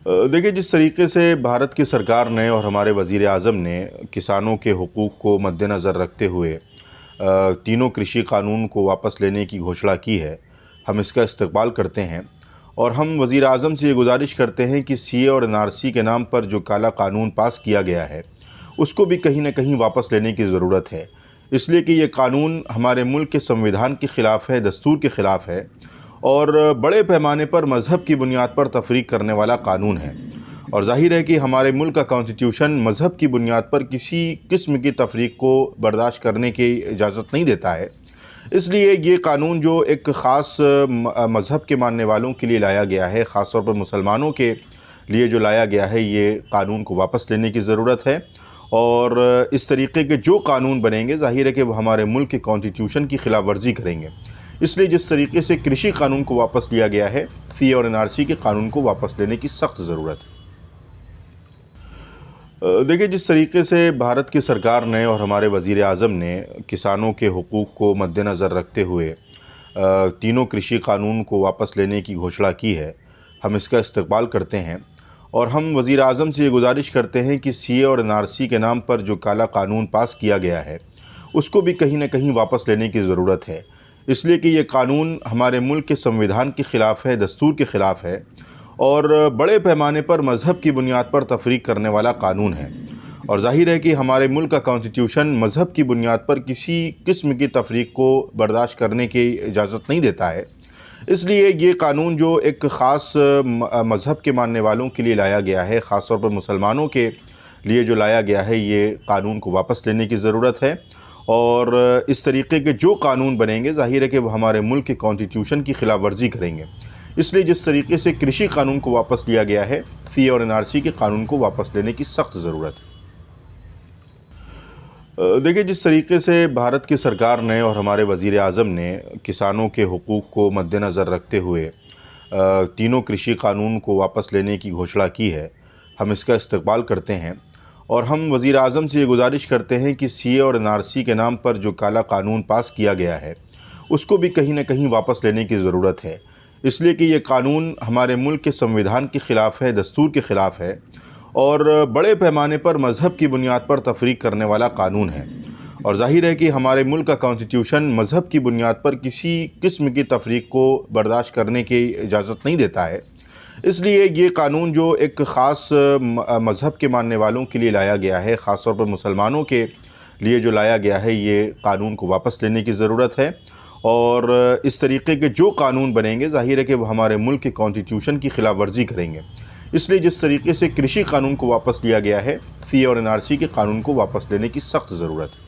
देखिए, जिस तरीके से भारत की सरकार ने और हमारे वज़ीर आज़म ने किसानों के हुकूक़ को मद्देनज़र रखते हुए तीनों कृषि कानून को वापस लेने की घोषणा की है, हम इसका इस्तक़बाल करते हैं। और हम वज़ीर आज़म से ये गुजारिश करते हैं कि सीए और एनआरसी के नाम पर जो काला कानून पास किया गया है, उसको भी कहीं न कहीं वापस लेने की ज़रूरत है। इसलिए कि ये कानून हमारे मुल्क के संविधान के ख़िलाफ़ है, दस्तूर के ख़िलाफ़ है और बड़े पैमाने पर मज़हब की बुनियाद पर तफ़रीक़ करने वाला कानून है। और ज़ाहिर है कि हमारे मुल्क का कॉन्स्टिट्यूशन मज़हब की बुनियाद पर किसी किस्म की तफ़रीक़ को बर्दाश्त करने की इजाज़त नहीं देता है। इसलिए ये कानून जो एक ख़ास मज़हब के मानने वालों के लिए लाया गया है, ख़ास तौर पर मुसलमानों के लिए जो लाया गया है, ये कानून को वापस लेने की ज़रूरत है। और इस तरीके के जो कानून बनेंगे, ज़ाहिर है कि वो हमारे मुल्क के कॉन्स्टिट्यूशन की ख़िलाफ़ वर्जी करेंगे। इसलिए जिस तरीके से कृषि कानून को वापस लिया गया है, सीए और एनआरसी के कानून को वापस लेने की सख्त ज़रूरत है। देखिए, जिस तरीके से भारत की सरकार ने और हमारे वज़ीर आज़म ने किसानों के हुकूक़ को मद्देनज़र रखते हुए तीनों कृषि कानून को वापस लेने की घोषणा की है, हम इसका इस्तक़बाल करते हैं। और हम वज़ीर आज़म से ये गुजारिश करते हैं कि सीए और एनआरसी के नाम पर जो काला कानून पास किया गया है, उसको भी कहीं न कहीं वापस लेने की ज़रूरत है। इसलिए कि ये कानून हमारे मुल्क के संविधान के ख़िलाफ़ है, दस्तूर के ख़िलाफ़ है और बड़े पैमाने पर मज़हब की बुनियाद पर तफ़रीक़ करने वाला कानून है। और ज़ाहिर है कि हमारे मुल्क का कॉन्स्टिट्यूशन मज़हब की बुनियाद पर किसी किस्म की तफ़रीक़ को बर्दाश्त करने की इजाज़त नहीं देता है। इसलिए ये कानून जो एक ख़ास मज़हब के मानने वालों के लिए लाया गया है, ख़ास तौर पर मुसलमानों के लिए जो लाया गया है, ये कानून को वापस लेने की ज़रूरत है। और इस तरीके के जो कानून बनेंगे, ज़ाहिर है कि वो हमारे मुल्क के कॉन्स्टिट्यूशन की ख़िलाफ़ वर्जी करेंगे। इसलिए जिस तरीके से कृषि कानून को वापस लिया गया है, सीए और एनआरसी के कानून को वापस लेने की सख्त ज़रूरत है। देखिए, जिस तरीके से भारत की सरकार ने और हमारे वज़ीर आज़म ने किसानों के हुकूक़ को मद्देनज़र रखते हुए तीनों कृषि कानून को वापस लेने की घोषणा की है, हम इसका इस्तक़बाल करते हैं। और हम वज़ीर आज़म से ये गुजारिश करते हैं कि सीए और एनआरसी के नाम पर जो काला कानून पास किया गया है, उसको भी कहीं न कहीं वापस लेने की ज़रूरत है। इसलिए कि ये कानून हमारे मुल्क के संविधान के ख़िलाफ़ है, दस्तूर के ख़िलाफ़ है और बड़े पैमाने पर मज़हब की बुनियाद पर तफ़रीक़ करने वाला कानून है। और ज़ाहिर है कि हमारे मुल्क का कॉन्स्टिट्यूशन मज़हब की बुनियाद पर किसी किस्म की तफ़रीक़ को बर्दाश्त करने की इजाज़त नहीं देता है। इसलिए ये कानून जो एक ख़ास मज़हब के मानने वालों के लिए लाया गया है, ख़ास तौर पर मुसलमानों के लिए जो लाया गया है, ये कानून को वापस लेने की ज़रूरत है। और इस तरीके के जो कानून बनेंगे, ज़ाहिर है कि वो हमारे मुल्क के कॉन्स्टिट्यूशन की ख़िलाफ़ वर्जी करेंगे। इसलिए जिस तरीके से कृषि कानून को वापस लिया गया है, सीए और एनआरसी के कानून को वापस लेने की सख्त ज़रूरत है।